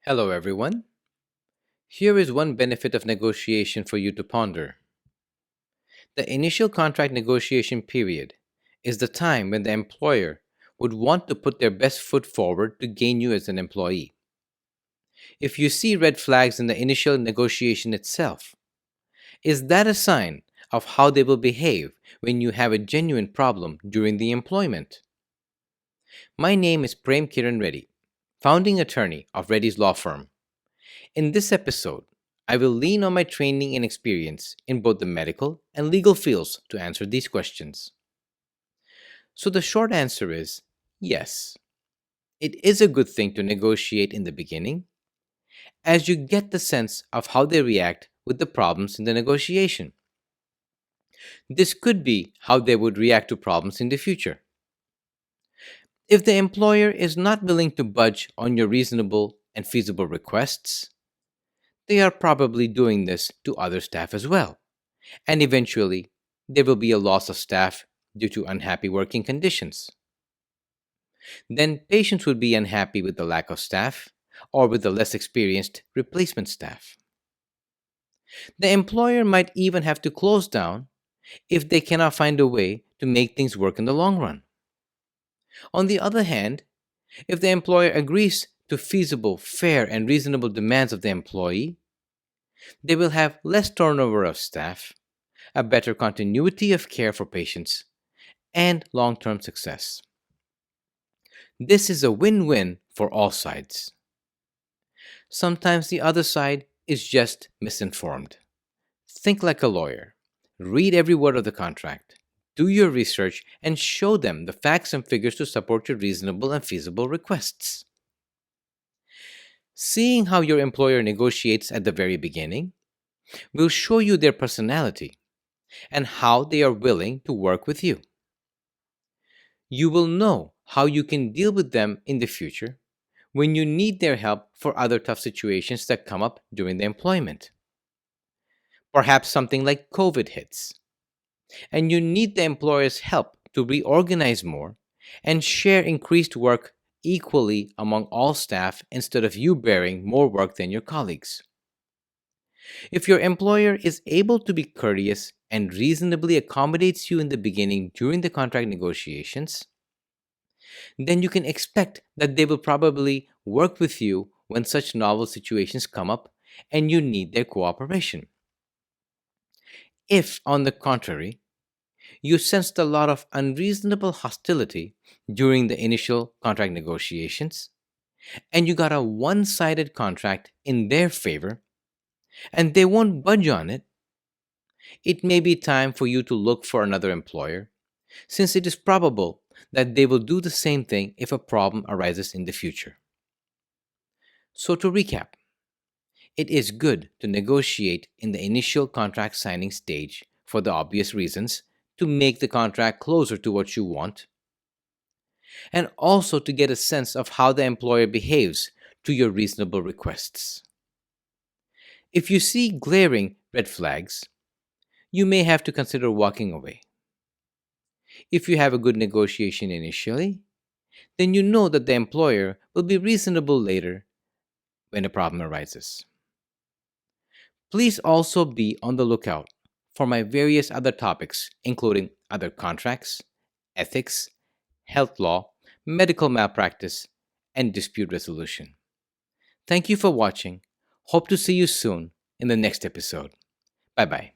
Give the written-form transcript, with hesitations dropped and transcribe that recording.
Hello, everyone. Here is one benefit of negotiation for you to ponder. The initial contract negotiation period is the time when the employer would want to put their best foot forward to gain you as an employee. If you see red flags in the initial negotiation itself, is that a sign of how they will behave when you have a genuine problem during the employment? My name is Premkiran, founding attorney of Reddy's law firm. In this episode, I will lean on my training and experience in both the medical and legal fields to answer these questions. So, the short answer is yes. It is a good thing to negotiate in the beginning, as you get the sense of how they react with the problems in the negotiation. This could be how they would react to problems in the future. If the employer is not willing to budge on your reasonable and feasible requests, they are probably doing this to other staff as well, and eventually there will be a loss of staff due to unhappy working conditions. Then patients would be unhappy with the lack of staff or with the less experienced replacement staff. The employer might even have to close down if they cannot find a way to make things work in the long run. On the other hand, if the employer agrees to feasible, fair, and reasonable demands of the employee, they will have less turnover of staff, a better continuity of care for patients, and long term success. This is a win win for all sides. Sometimes the other side is just misinformed. Think like a lawyer. Read every word of the contract. Do your research and show them the facts and figures to support your reasonable and feasible requests. Seeing how your employer negotiates at the very beginning will show you their personality and how they are willing to work with you. You will know how you can deal with them in the future when you need their help for other tough situations that come up during the employment. Perhaps something like COVID hits, and you need the employer's help to reorganize more and share increased work equally among all staff instead of you bearing more work than your colleagues. If your employer is able to be courteous and reasonably accommodates you in the beginning during the contract negotiations, then you can expect that they will probably work with you when such novel situations come up and you need their cooperation. If, on the contrary, you sensed a lot of unreasonable hostility during the initial contract negotiations, and you got a one sided contract in their favor, and they won't budge on it, it may be time for you to look for another employer, since it is probable that they will do the same thing if a problem arises in the future. So, to recap, it is good to negotiate in the initial contract signing stage for the obvious reasons to make the contract closer to what you want, and also to get a sense of how the employer behaves to your reasonable requests. If you see glaring red flags, you may have to consider walking away. If you have a good negotiation initially, then you know that the employer will be reasonable later when a problem arises. Please also be on the lookout for my various other topics, including other contracts, ethics, health law, medical malpractice, and dispute resolution. Thank you for watching. Hope to see you soon in the next episode. Bye bye.